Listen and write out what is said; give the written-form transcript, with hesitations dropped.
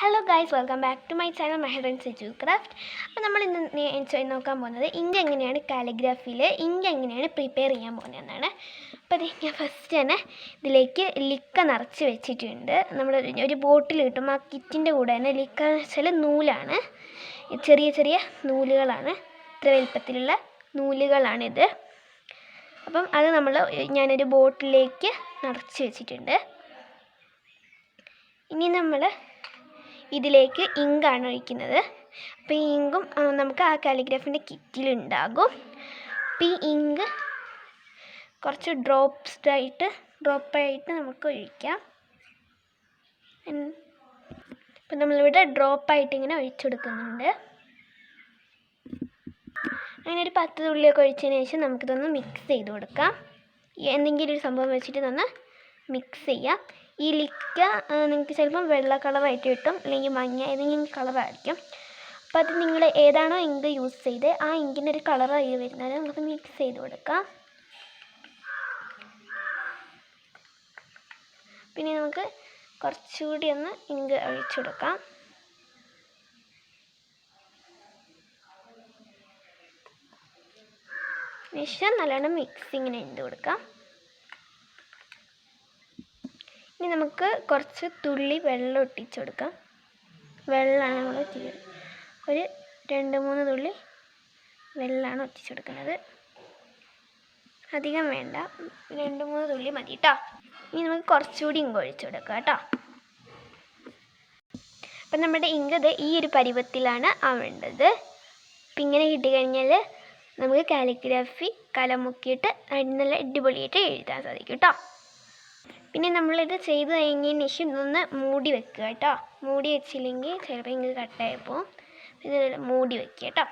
Hello guys, welcome back to my channel Mehrin Siju craft. അപ്പോൾ നമ്മൾ ഇന്ന് നോക്കാൻ പോകുന്നത് ഇങ്ക് എങ്ങനെയാണ് കാലിഗ്രാഫിയിൽ ഇങ്ക് എങ്ങനെയാണ് പ്രിപ്പയർ ചെയ്യാൻ പോകുന്നതെന്നാണ്. അപ്പോൾ അത് ഞാൻ ഫസ്റ്റ് തന്നെ ഇതിലേക്ക് ലിക്ക നിറച്ച് വെച്ചിട്ടുണ്ട്. നമ്മൾ ഒരു ബോട്ടിൽ കിട്ടും, ആ കിറ്റിൻ്റെ കൂടെ തന്നെ. ലിക്ക എന്ന് വെച്ചാൽ നൂലാണ്, ചെറിയ ചെറിയ നൂലുകളാണ്, ഇത്ര വലുപ്പത്തിലുള്ള നൂലുകളാണിത്. അപ്പം അത് ഞാനൊരു ബോട്ടിലേക്ക് നിറച്ച് വെച്ചിട്ടുണ്ട്. ഇനി നമ്മൾ ഇതിലേക്ക് ഇങ്കാണ് ഒഴിക്കുന്നത്. അപ്പോൾ ഈ ഇങ്കും നമുക്ക് ആ കാലിഗ്രാഫിൻ്റെ കിറ്റിലുണ്ടാകും. അപ്പോൾ ഈ ഇങ്ക് കുറച്ച് ഡ്രോപ്പായിട്ട് നമുക്ക് ഒഴിക്കാം. അപ്പം നമ്മളിവിടെ ഡ്രോപ്പായിട്ട് ഇങ്ങനെ ഒഴിച്ചെടുക്കുന്നുണ്ട്. അങ്ങനെ ഒരു 10 തുള്ളിയൊക്കെ ഒഴിച്ചതിന് ശേഷം നമുക്കിതൊന്ന് മിക്സ് ചെയ്ത് കൊടുക്കാം. എന്തെങ്കിലും ഒരു സംഭവം വെച്ചിട്ട് ഇതൊന്ന് മിക്സ് ചെയ്യാം. ഈ ലിക്ക നിങ്ങൾക്ക് ചിലപ്പം വെള്ള കളറായിട്ട് കിട്ടും, അല്ലെങ്കിൽ മഞ്ഞ, ഏതെങ്കിലും കളറായിരിക്കും. അപ്പോൾ അത് നിങ്ങൾ ഏതാണോ ഇങ്ക് യൂസ് ചെയ്ത് ആ ഇങ്കിൻ്റെ ഒരു കളറായി വരുന്നത് നമുക്ക് മിക്സ് ചെയ്ത് കൊടുക്കാം. പിന്നെ നമുക്ക് കുറച്ചുകൂടി ഒന്ന് ഇങ്ക് ഒഴിച്ചു കൊടുക്കാം. ശേഷം നല്ലോണം മിക്സിങ്ങനെ ചെയ്ത് കൊടുക്കാം. ഇനി നമുക്ക് കുറച്ച് തുള്ളി വെള്ളം ഒട്ടിച്ചു കൊടുക്കാം. വെള്ളമാണ് നമ്മൾ ഒരു 2-3 തുള്ളി വെള്ളമാണ് ഒട്ടിച്ചു കൊടുക്കുന്നത്. അധികം വേണ്ട, 2-3 തുള്ളി മതി കേട്ടോ. ഇനി നമുക്ക് കുറച്ചുകൂടി ഇങ്ക് ഒഴിച്ചു കൊടുക്കാം കേട്ടോ. അപ്പം നമ്മുടെ ഇങ്ക് ഈ ഒരു പരുവത്തിലാണ് ആവേണ്ടത്. അപ്പം ഇങ്ങനെ കിട്ടിക്കഴിഞ്ഞാൽ നമുക്ക് കാലിഗ്രാഫി കലം മുക്കിയിട്ട് നല്ല അടിപൊളിയായിട്ട് എഴുതാൻ സാധിക്കും കേട്ടോ. പിന്നെ നമ്മളിത് ചെയ്ത് കഴിഞ്ഞതിന് ശേഷം ഇതൊന്ന് മൂടി വെക്കുക കേട്ടോ. മൂടി വെച്ചില്ലെങ്കിൽ ചിലപ്പോൾ ഇങ്ങ് കട്ടായി പോകും. ഇത് മൂടി വെക്കുക കേട്ടോ.